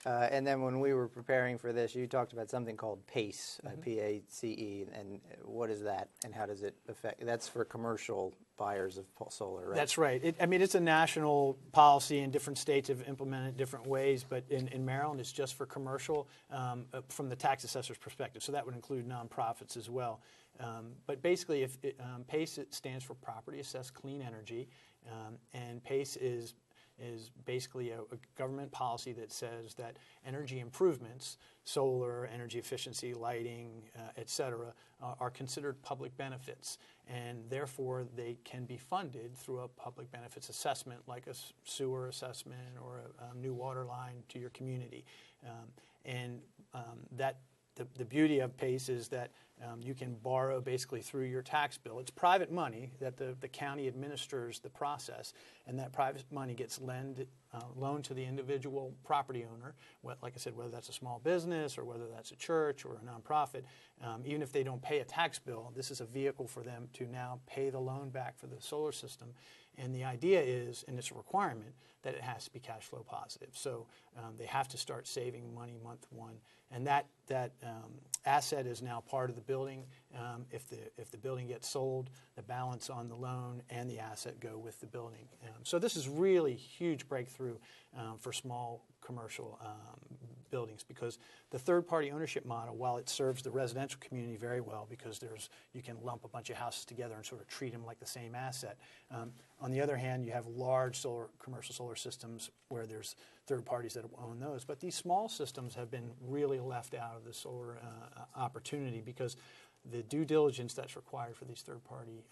And then when we were preparing for this, you talked about something called PACE, P-A-C-E, and what is that, and how does it affect? That's for commercial buyers of solar, right? That's right. I mean, it's a national policy, and different states have implemented it different ways, but in Maryland, it's just for commercial from the tax assessor's perspective, so that would include nonprofits as well. But basically, PACE stands for Property Assessed Clean Energy, and PACE is basically a government policy that says that energy improvements, solar, energy efficiency, lighting, et cetera, are considered public benefits, and therefore they can be funded through a public benefits assessment like a sewer assessment or a new water line to your community. The beauty of PACE is that you can borrow basically through your tax bill. It's private money that the county administers the process, and that private money gets loaned to the individual property owner, like I said, whether that's a small business or whether that's a church or a nonprofit. Even if they don't pay a tax bill, this is a vehicle for them to now pay the loan back for the solar system. And the idea is, and it's a requirement, that it has to be cash flow positive. So they have to start saving money month one. And that asset is now part of the building. If the building gets sold, the balance on the loan and the asset go with the building. So this is really huge breakthrough for small commercial buildings, because the third-party ownership model, while it serves the residential community very well because you can lump a bunch of houses together and sort of treat them like the same asset. On the other hand, you have large commercial solar systems where there's third parties that own those. But these small systems have been really left out of the solar opportunity because the due diligence that's required for these third-party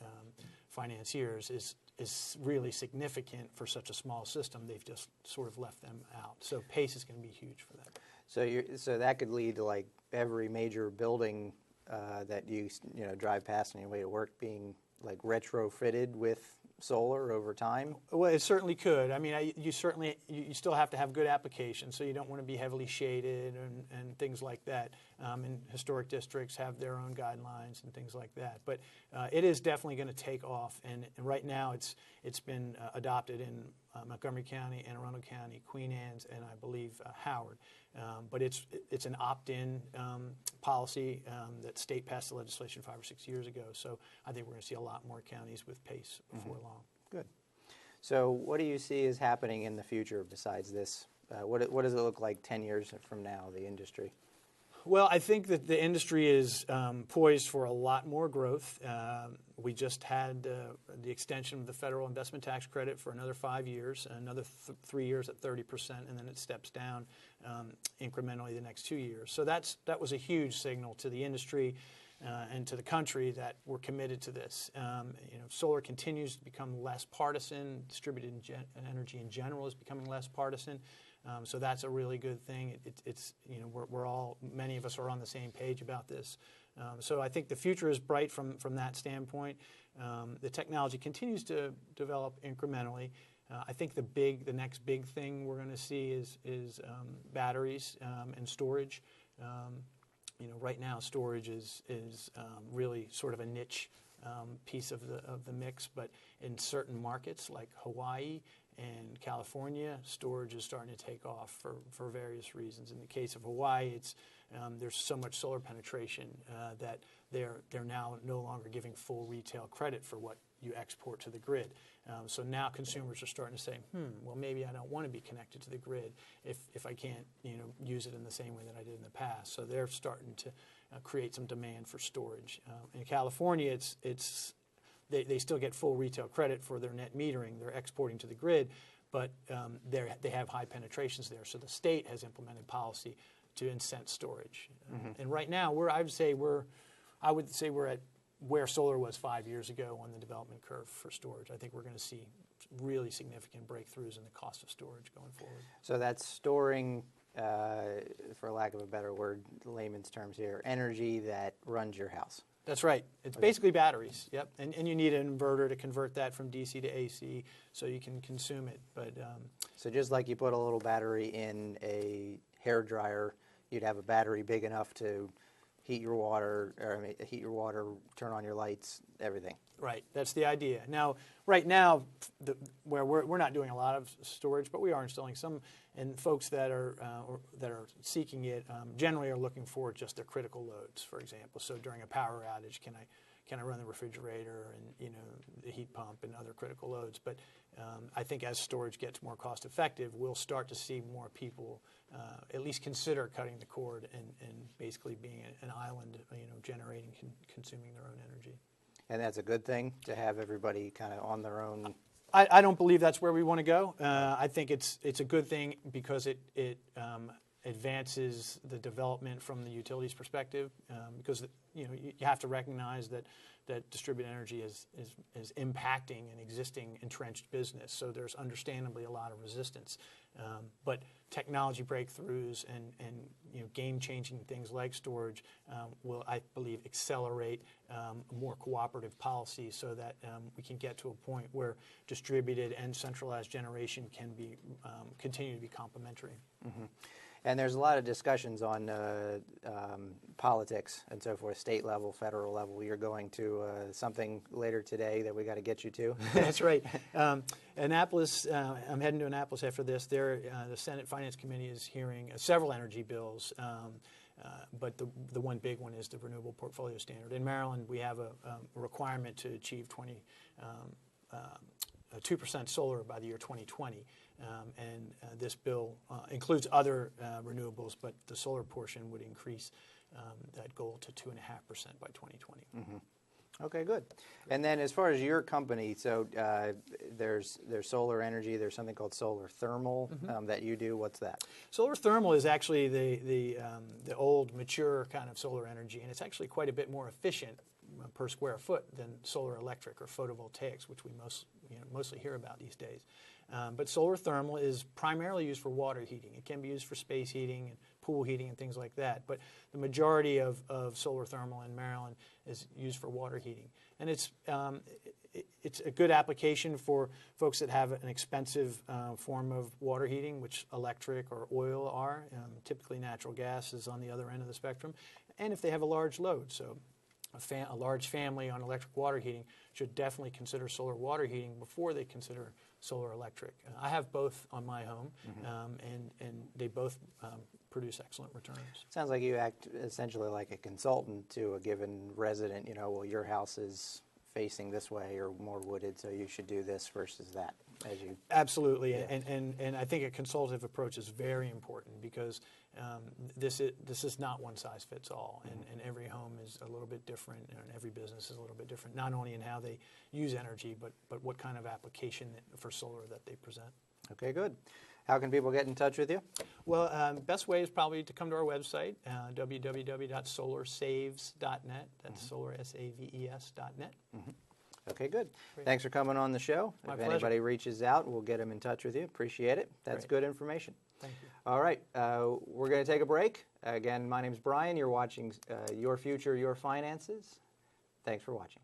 financiers is really significant for such a small system. They've just sort of left them out. So PACE is going to be huge for that. So that could lead to like every major building that you drive past on your way to work being like retrofitted with solar over time? Well, it certainly could. I mean, you still have to have good applications, so you don't want to be heavily shaded and things like that. And historic districts have their own guidelines and things like that. But it is definitely going to take off, and right now it's been adopted in Montgomery County, Anne Arundel County, Queen Anne's, and I believe Howard. But it's an opt-in policy that state passed the legislation 5 or 6 years ago. So I think we're going to see a lot more counties with PACE before long. Good. So what do you see is happening in the future besides this? What does it look like 10 years from now, the industry? Well, I think that the industry is poised for a lot more growth. We just had the extension of the federal investment tax credit for another 5 years, another 3 years at 30%, and then it steps down incrementally the next 2 years. So that was a huge signal to the industry and to the country that we're committed to this. Solar continues to become less partisan. Distributed energy in general is becoming less partisan. So that's a really good thing. Many of us are on the same page about this. So I think the future is bright from that standpoint. The technology continues to develop incrementally. I think the next big thing we're going to see is batteries and storage. Right now storage is really sort of a niche piece of the mix, but in certain markets like Hawaii and California, storage is starting to take off for various reasons. In the case of Hawaii, there's so much solar penetration that they're now no longer giving full retail credit for what you export to the grid. So now consumers are starting to say, well, maybe I don't want to be connected to the grid if I can't use it in the same way that I did in the past. So they're starting to create some demand for storage. In California, they still get full retail credit for their net metering. They're exporting to the grid, but they have high penetrations there. So the state has implemented policy to incent storage. And right now, I would say we're at where solar was 5 years ago on the development curve for storage. I think we're going to see really significant breakthroughs in the cost of storage going forward. So that's storing, for lack of a better word, layman's terms here, energy that runs your house. That's right. It's basically batteries. Yep, and you need an inverter to convert that from DC to AC so you can consume it. But so just like you put a little battery in a hair dryer, you'd have a battery big enough to heat your water, turn on your lights, everything. Right, that's the idea. Now, right now, where we're not doing a lot of storage, but we are installing some, and folks that are seeking it generally are looking for just their critical loads. For example, so during a power outage, can I run the refrigerator and the heat pump and other critical loads? But I think as storage gets more cost effective, we'll start to see more people at least consider cutting the cord and basically being an island, generating, consuming their own energy. And that's a good thing to have everybody kind of on their own. I don't believe that's where we want to go. I think it's a good thing because it advances the development from the utilities perspective. Because you have to recognize that distributed energy is impacting an existing entrenched business. So there's understandably a lot of resistance. But technology breakthroughs and game-changing things like storage will, I believe, accelerate more cooperative policy so that we can get to a point where distributed and centralized generation can be continue to be complementary. Mm-hmm. And there's a lot of discussions on politics and so forth, state level, federal level. You're going to something later today that we got to get you to. That's right. Annapolis, I'm heading to Annapolis after this. The Senate Finance Committee is hearing several energy bills, but the one big one is the Renewable Portfolio Standard. In Maryland, we have a requirement to achieve 2% solar by the year 2020. And this bill includes other renewables, but the solar portion would increase that goal to 2.5% by 2020. Mm-hmm. Okay, good. And then as far as your company, so there's solar energy. There's something called solar thermal that you do. What's that? Solar thermal is actually the old, mature kind of solar energy, and it's actually quite a bit more efficient per square foot than solar electric or photovoltaics, which we mostly hear about these days. But solar thermal is primarily used for water heating. It can be used for space heating and pool heating and things like that. But the majority of solar thermal in Maryland is used for water heating. And it's a good application for folks that have an expensive form of water heating, which electric or oil are. Typically natural gas is on the other end of the spectrum. And if they have a large load. So a large family on electric water heating should definitely consider solar water heating before they consider solar electric. I have both on my home, and they both produce excellent returns. Sounds like you act essentially like a consultant to a given resident. Well, your house is facing this way or more wooded, so you should do this versus that. Absolutely, yeah. And I think a consultative approach is very important because this is not one size fits all, and every home is a little bit different, and every business is a little bit different, not only in how they use energy, but what kind of application for solar that they present. Okay, good. How can people get in touch with you? Well, best way is probably to come to our website, www.solarsaves.net. That's solarsaves.net. Okay, good. Great. Thanks for coming on the show. My if pleasure. Anybody reaches out, we'll get them in touch with you. Appreciate it. That's good information. Thank you. All right. We're going to take a break. Again, my name's Brian. You're watching Your Future, Your Finances. Thanks for watching.